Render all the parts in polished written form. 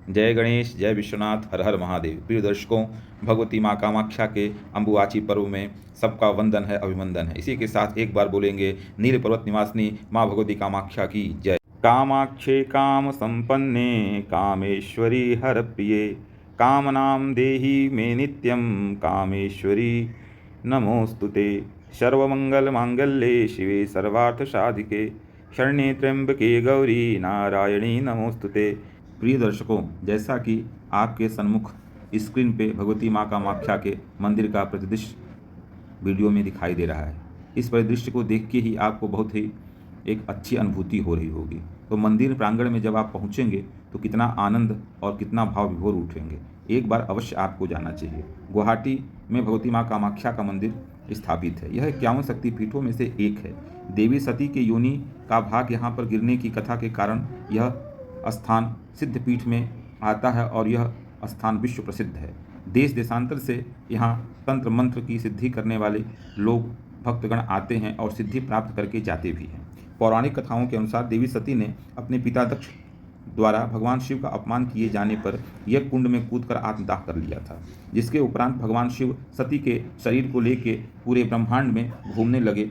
जय गणेश, जय विश्वनाथ, हर हर महादेव। प्रिय दर्शकों, भगवती माँ कामाख्या के अम्बुवाची पर्व में सबका वंदन है, अभिवंदन है। इसी के साथ एक बार बोलेंगे नील पर्वत निवासिनी माँ भगवती कामाख्या की जय। कामाक्षे काम संपन्ने कामेश्वरी हर प्रिये कामनाम देहि मे नित्यं कामेश्वरी नमोस्तुते। सर्वमंगल मांगल्ये शिवे सर्वार्थ साधिके शरण्ये त्र्यंबके गौरी नारायणी नमोस्तुते। प्रिय दर्शकों, जैसा कि आपके सन्मुख स्क्रीन पे भगवती माँ कामाख्या के मंदिर का परिदृश्य वीडियो में दिखाई दे रहा है, इस परिदृश्य को देख के ही आपको बहुत ही एक अच्छी अनुभूति हो रही होगी। तो मंदिर प्रांगण में जब आप पहुँचेंगे तो कितना आनंद और कितना भाव विभोर उठेंगे, एक बार अवश्य आपको जाना चाहिए। गुवाहाटी में भगवती माँ कामाख्या का मंदिर स्थापित है। यह 51 शक्तिपीठों में से एक है। देवी सती के योनि का भाग यहाँ पर गिरने की कथा के कारण यह स्थान सिद्धपीठ में आता है और यह स्थान विश्व प्रसिद्ध है। देश देशांतर से यहाँ तंत्र मंत्र की सिद्धि करने वाले लोग भक्तगण आते हैं और सिद्धि प्राप्त करके जाते भी हैं। पौराणिक कथाओं के अनुसार देवी सती ने अपने पिता दक्ष द्वारा भगवान शिव का अपमान किए जाने पर यह कुंड में कूदकर आत्मदाह कर लिया था, जिसके उपरांत भगवान शिव सती के शरीर को लेकर पूरे ब्रह्मांड में घूमने लगे।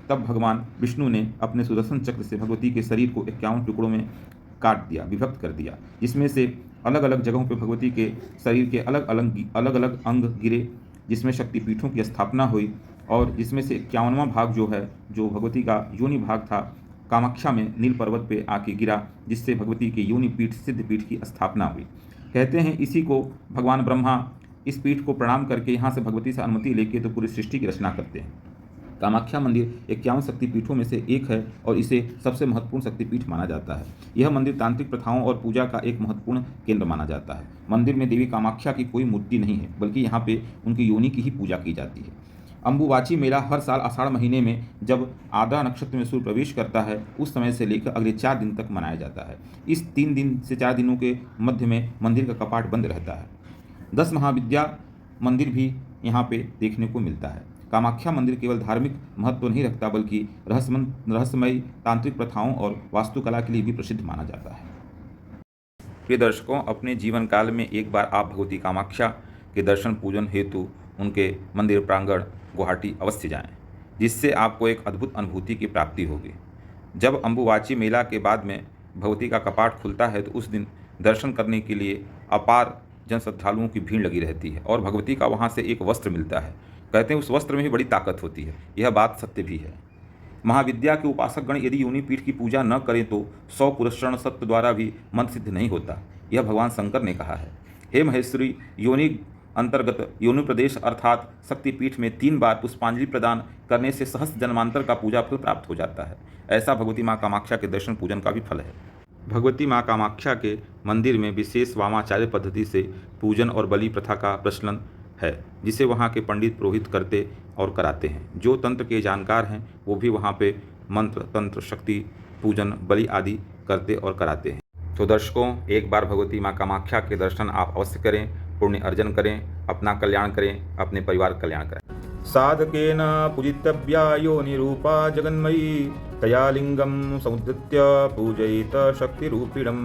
तब भगवान विष्णु ने अपने सुदर्शन चक्र से भगवती के शरीर को 51 टुकड़ों में काट दिया, विभक्त कर दिया, जिसमें से अलग अलग जगहों पर भगवती के शरीर के अलग अलग अंग गिरे, जिसमें शक्तिपीठों की स्थापना हुई और जिसमें से 51वां भाग जो है, जो भगवती का योनि भाग था, कामाख्या में नील पर्वत पे आके गिरा, जिससे भगवती के योनि पीठ सिद्धपीठ की स्थापना हुई। कहते हैं इसी को भगवान ब्रह्मा इस पीठ को प्रणाम करके यहाँ से भगवती से अनुमति लेके तो पूरी सृष्टि की रचना करते हैं। कामाख्या मंदिर 51 शक्तिपीठों में से एक है और इसे सबसे महत्वपूर्ण शक्तिपीठ माना जाता है। यह मंदिर तांत्रिक प्रथाओं और पूजा का एक महत्वपूर्ण केंद्र माना जाता है। मंदिर में देवी कामाख्या की कोई मूर्ति नहीं है, बल्कि यहाँ पे उनकी योनि की ही पूजा की जाती है। अम्बुवाची मेला हर साल आषाढ़ महीने में जब आद्रा नक्षत्र में सूर्य प्रवेश करता है, उस समय से लेकर अगले 4 दिन तक मनाया जाता है। इस 3 दिन से 4 दिनों के मध्य में मंदिर का कपाट बंद रहता है। 10 महाविद्या मंदिर भी यहाँ पे देखने को मिलता है। कामाख्या मंदिर केवल धार्मिक महत्व नहीं रखता, बल्कि रहस्यमयी तांत्रिक प्रथाओं और वास्तुकला के लिए भी प्रसिद्ध माना जाता है। प्रिय दर्शकों, अपने जीवन काल में एक बार आप भगवती कामाख्या के दर्शन पूजन हेतु उनके मंदिर प्रांगण गुवाहाटी अवश्य जाएं, जिससे आपको एक अद्भुत अनुभूति की प्राप्ति होगी। जब अम्बुवाची मेला के बाद में भगवती का कपाट खुलता है तो उस दिन दर्शन करने के लिए अपार जन श्रद्धालुओं की भीड़ लगी रहती है और भगवती का वहाँ से एक वस्त्र मिलता है। कहते हैं उस वस्त्र में भी बड़ी ताकत होती है। यह बात सत्य भी है। महाविद्या के उपासक गण यदि योनि पीठ की पूजा न करें तो 100 पुरस्करण सत्य द्वारा भी मंत्र सिद्ध नहीं होता, यह भगवान शंकर ने कहा है। हे महेश्वरी, योनि अंतर्गत योनि प्रदेश अर्थात शक्तिपीठ में 3 बार पुष्पांजलि प्रदान करने से सहस्त्र जन्मांतर का पूजा फल प्राप्त हो जाता है। ऐसा भगवती माँ कामाख्या के दर्शन पूजन का भी फल है। भगवती माँ कामाख्या के मंदिर में विशेष वामाचार्य पद्धति से पूजन और बलि प्रथा का प्रचलन है, जिसे वहाँ के पंडित पुरोहित करते और कराते हैं। जो तंत्र के जानकार हैं वो भी वहाँ पे मंत्र तंत्र शक्ति पूजन बलि आदि करते और कराते हैं। तो दर्शकों, एक बार भगवती माँ कामाख्या के दर्शन आप अवश्य करें, पुण्य अर्जन करें, अपना कल्याण करें, अपने परिवार का कल्याण करें। साधकेन पूजितव्या योनिरूपा जगन्मयी तया लिंगं समुद्धृत्य पूजयित शक्तिरूपिणं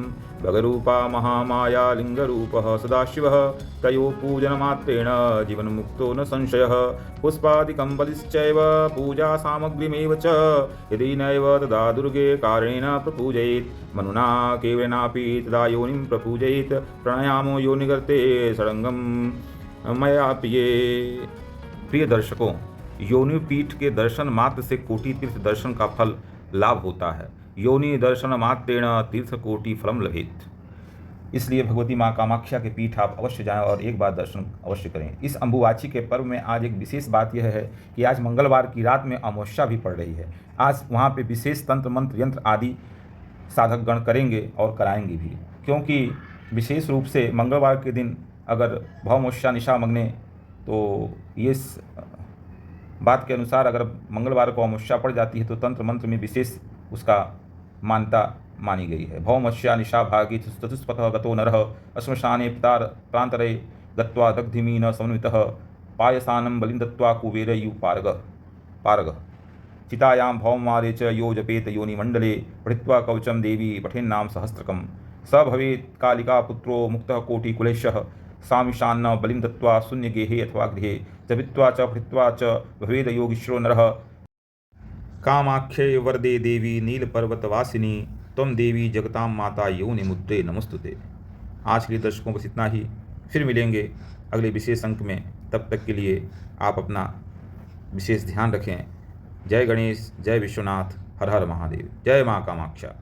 भगरूपा महामाया लिंगरूपः सदाशिवः तयो पूजनमात्रेण जीवन्मुक्तो न संशयः पुष्पादिकं बलिश्चैव पूजा सामग्रीमेव च यदि नैव तदा दुर्गे कारणेन प्रपूजयेत् मनुना केवलेनापि तदा योनिं प्रपूजयेत् प्राणायामो योनिगर्ते षडंगं मया प्रिये। प्रिय दर्शकों, योनि पीठ के दर्शन मात्र से कोटि तीर्थ दर्शन का फल लाभ होता है। योनि दर्शन मात्रेण तीर्थ कोटि फलम लभेत। इसलिए भगवती माँ कामाख्या के पीठ आप अवश्य जाएं और एक बार दर्शन अवश्य करें। इस अम्बुवाची के पर्व में आज एक विशेष बात यह है कि आज मंगलवार की रात में अमावस्या भी पड़ रही है। आज वहाँ पे विशेष तंत्र मंत्र यंत्र आदि साधक गण करेंगे और कराएंगे भी, क्योंकि विशेष रूप से मंगलवार के दिन अगर भौमोष्या निशा मग्ने, तो ये बात के अनुसार अगर मंगलवार को अमावस्या पड़ जाती है तो तंत्र मंत्र में विशेष उसका मान्यता मानी गई है। भौमस्या निशा भागी चतुष्पथ गतो नरः अश्मशाने प्रांतरे गत्वा दग्धिमीन समन्वितः पायसानं बलिं दत्त्वा कुबेरयु पारगः चितायां भौममारे च यो जपेत योनिमण्डले पठित्वा कवचं देवी पठेन्नाम सहस्त्रकं स भवेत् कालिका पुत्रो मुक्तः कोटिकुलेशः सामिषान्न बलिं दत्त्वा शून्यगेहे अथवा गृहे जपित्वा च पठित्वा च भवेद योगीश्वरो नरः। कामाख्ये वरदे देवी नीलपर्वतवासिनी त्वं देवी जगतां माता योनिमुद्रे नमस्तुते। आज के लिए दर्शकों बस इतना ही, फिर मिलेंगे अगले विशेष अंक में। तब तक के लिए आप अपना विशेष ध्यान रखें। जय गणेश, जय विश्वनाथ, हर हर महादेव, जय माँ कामाख्या।